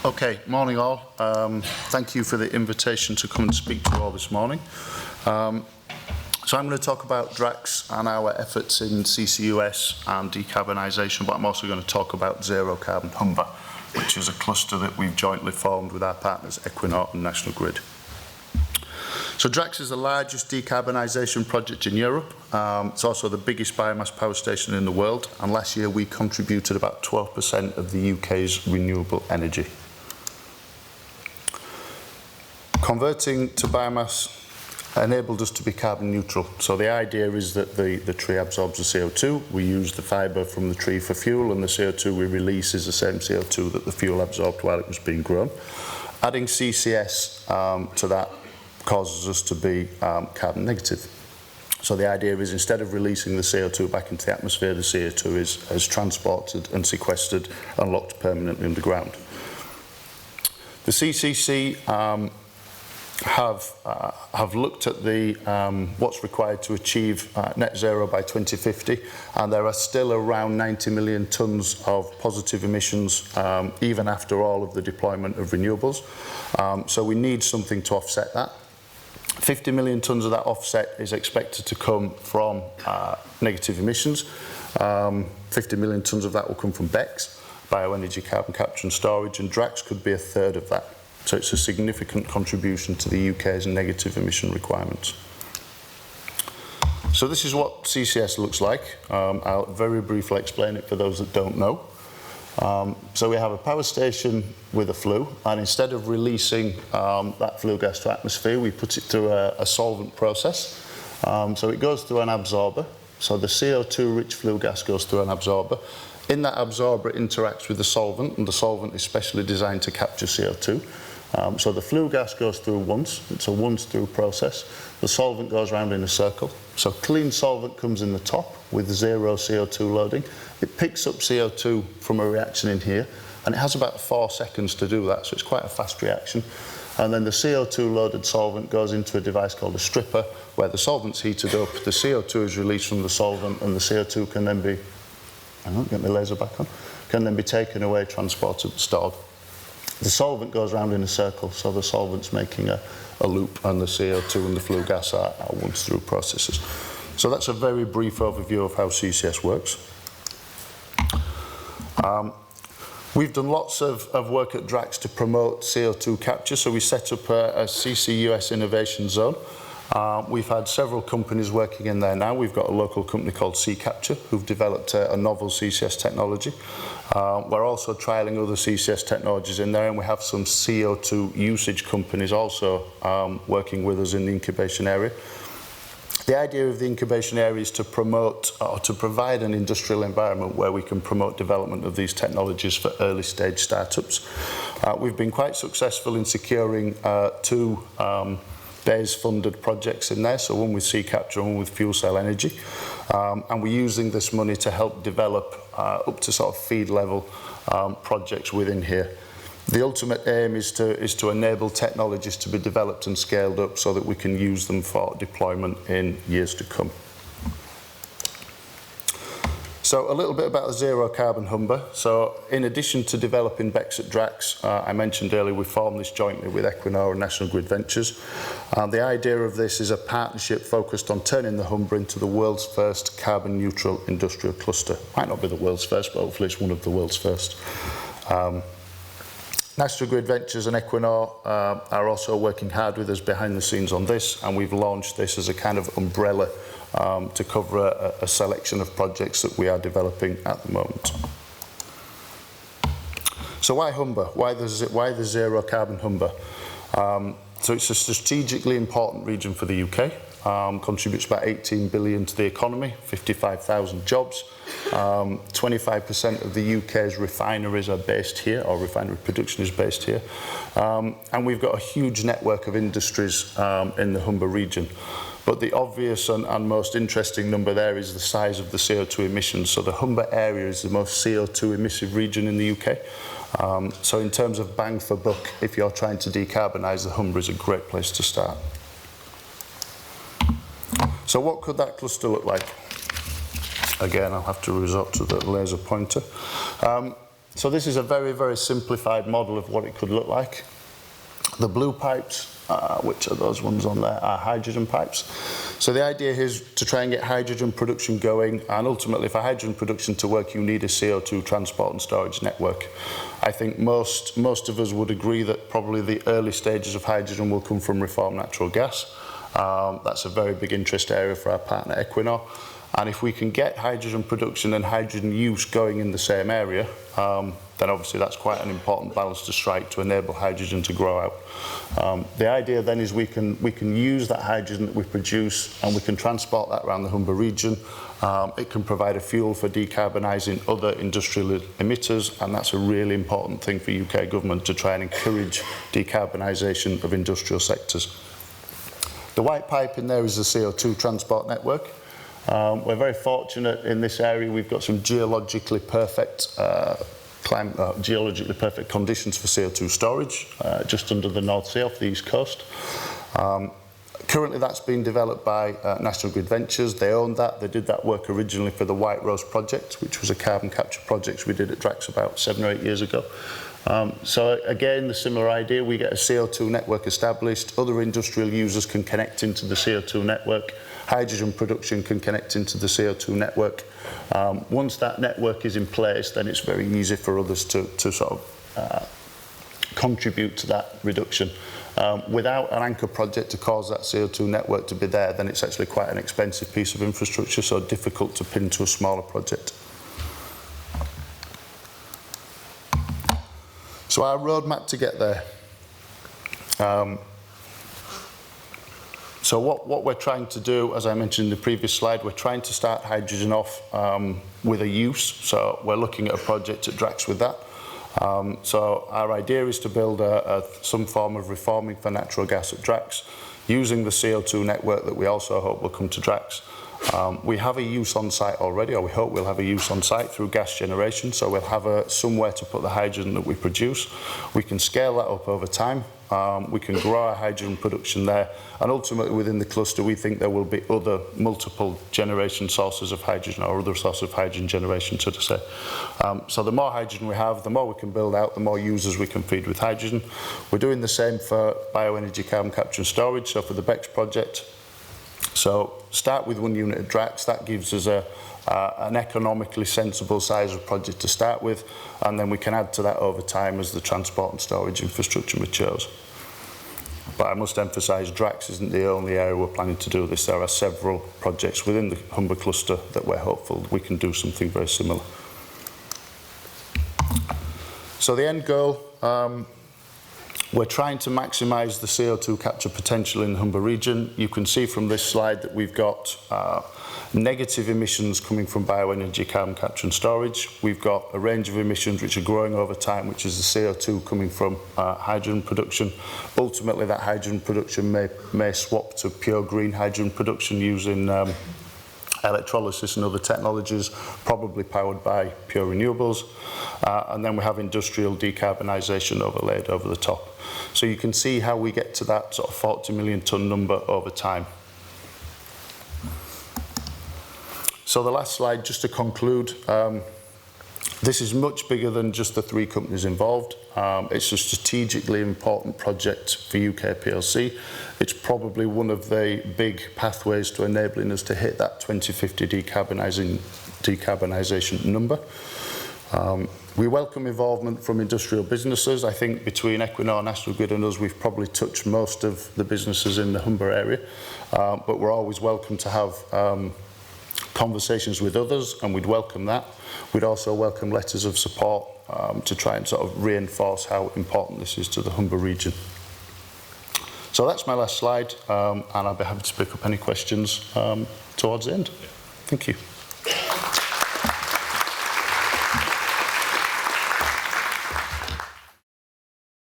Okay, morning all. Thank you for the invitation to come and speak to you all this morning. So I'm going to talk about Drax and our efforts in CCUS and decarbonisation, but I'm also going to talk about zero carbon Humber, which is a cluster that we've jointly formed with our partners Equinor and National Grid. So Drax is the largest decarbonisation project in Europe. It's also the biggest biomass power station in the world, and last year we contributed about 12% of the UK's renewable energy. Converting to biomass enabled us to be carbon neutral. So the idea is that the tree absorbs the CO2, we use the fibre from the tree for fuel, and the CO2 we release is the same CO2 that the fuel absorbed while it was being grown. Adding CCS to that causes us to be carbon negative. So the idea is instead of releasing the CO2 back into the atmosphere, the CO2 is transported and sequestered and locked permanently underground. The CCC have looked at what's required to achieve net zero by 2050, and there are still around 90 million tonnes of positive emissions even after all of the deployment of renewables. So we need something to offset that. 50 million tonnes of that offset is expected to come from negative emissions. 50 million tonnes of that will come from BECCS, bioenergy carbon capture and storage, and Drax could be a third of that. So it's a significant contribution to the UK's negative emission requirements. So this is what CCS looks like. I'll very briefly explain it for those that don't know. So we have a power station with a flue, and instead of releasing that flue gas to atmosphere, we put it through a solvent process. So it goes through an absorber. So the CO2-rich flue gas goes through an absorber. In that absorber, it interacts with the solvent, and the solvent is specially designed to capture CO2. So the flue gas goes through once, it's a once-through process. The solvent goes round in a circle. So clean solvent comes in the top with zero CO2 loading. It picks up CO2 from a reaction in here, and it has about 4 seconds to do that, so it's quite a fast reaction. And then the CO2 loaded solvent goes into a device called a stripper, where the solvent's heated up, the CO2 is released from the solvent, and the CO2 can then be, get my laser back on, can then be taken away, transported, stored. The solvent goes round in a circle, so the solvent's making a loop, and the CO2 and the flue gas are once-through processes. So that's a very brief overview of how CCS works. We've done lots of work at Drax to promote CO2 capture, so we set up a CCUS innovation zone. We've had several companies working in there now. We've got a local company called CCapture who've developed a novel CCS technology. We're also trialling other CCS technologies in there, and we have some CO2 usage companies also working with us in the incubation area. The idea of the incubation area is to promote or to provide an industrial environment where we can promote development of these technologies for early stage startups. We've been quite successful in securing 2 BECCS-funded projects in there, so one with CCapture and one with fuel cell energy. And we're using this money to help develop up to sort of feed level projects within here. The ultimate aim is to enable technologies to be developed and scaled up so that we can use them for deployment in years to come. So a little bit about the zero carbon Humber. So in addition to developing BECCS at Drax, I mentioned earlier we formed this jointly with Equinor and National Grid Ventures. The idea of this is a partnership focused on turning the Humber into the world's first carbon neutral industrial cluster. Might not be the world's first, but hopefully it's one of the world's first. National Grid Ventures and Equinor are also working hard with us behind the scenes on this, and we've launched this as a kind of umbrella to cover a selection of projects that we are developing at the moment. So why Humber? Why the zero carbon Humber? So it's a strategically important region for the UK. Contributes about 18 billion to the economy, 55,000 jobs. 25% of the UK's refineries are based here, or refinery production is based here. And we've got a huge network of industries in the Humber region. But the obvious and most interesting number there is the size of the CO2 emissions. So the Humber area is the most CO2 emissive region in the UK. So in terms of bang for buck, if you're trying to decarbonise, the Humber is a great place to start. So what could that cluster look like? Again, I'll have to resort to the laser pointer. So this is a very, very simplified model of what it could look like. The blue pipes, which are those ones on there, are hydrogen pipes. So the idea here is to try and get hydrogen production going, and ultimately for hydrogen production to work you need a CO2 transport and storage network. I think most of us would agree that probably the early stages of hydrogen will come from reformed natural gas. That's a very big interest area for our partner Equinor. And if we can get hydrogen production and hydrogen use going in the same area, then obviously that's quite an important balance to strike to enable hydrogen to grow out. The idea then is we can use that hydrogen that we produce and we can transport that around the Humber region. It can provide a fuel for decarbonising other industrial emitters, and that's a really important thing for UK government to try and encourage decarbonisation of industrial sectors. The white pipe in there is the CO2 transport network. We're very fortunate in this area. We've got some geologically perfect conditions for CO2 storage, just under the North Sea off the east coast. Currently that's been developed by National Grid Ventures. They own that. They did that work originally for the White Rose project, which was a carbon capture project we did at Drax about 7 or 8 years ago. So again, the similar idea, we get a CO2 network established, other industrial users can connect into the CO2 network, hydrogen production can connect into the CO2 network. Once that network is in place, then it's very easy for others to sort of contribute to that reduction. Without an anchor project to cause that CO2 network to be there, then it's actually quite an expensive piece of infrastructure, so difficult to pin to a smaller project. So our roadmap to get there. So what we're trying to do, as I mentioned in the previous slide, we're trying to start hydrogen off with a use. So we're looking at a project at Drax with that. So our idea is to build some form of reforming for natural gas at Drax, using the CO2 network that we also hope will come to Drax. We have a use on site already, or we hope we'll have a use on site through gas generation, so we'll have somewhere to put the hydrogen that we produce. We can scale that up over time. We can grow our hydrogen production there, and ultimately within the cluster we think there will be other multiple generation sources of hydrogen, or other sources of hydrogen generation, so to say. So the more hydrogen we have, the more we can build out, the more users we can feed with hydrogen. We're doing the same for bioenergy carbon capture and storage, so for the BECCS project. So start with 1 unit at Drax, that gives us an economically sensible size of project to start with, and then we can add to that over time as the transport and storage infrastructure matures. But I must emphasise, Drax isn't the only area we're planning to do this. There are several projects within the Humber cluster that we're hopeful we can do something very similar. So the end goal, we're trying to maximise the CO2 capture potential in the Humber region. You can see from this slide that we've got negative emissions coming from bioenergy carbon capture and storage. We've got a range of emissions which are growing over time, which is the CO2 coming from hydrogen production. Ultimately, that hydrogen production may swap to pure green hydrogen production using electrolysis and other technologies, probably powered by pure renewables. And then we have industrial decarbonisation overlaid over the top. So you can see how we get to that sort of 40 million tonne number over time. So the last slide, just to conclude, this is much bigger than just the 3 companies involved. It's a strategically important project for UK PLC. It's probably one of the big pathways to enabling us to hit that 2050 decarbonisation number. We welcome involvement from industrial businesses. I think between Equinor, National Grid and us, we've probably touched most of the businesses in the Humber area, but we're always welcome to have conversations with others, and we'd welcome that. We'd also welcome letters of support to try and sort of reinforce how important this is to the Humber region. So that's my last slide, and I'll be happy to pick up any questions towards the end. Thank you.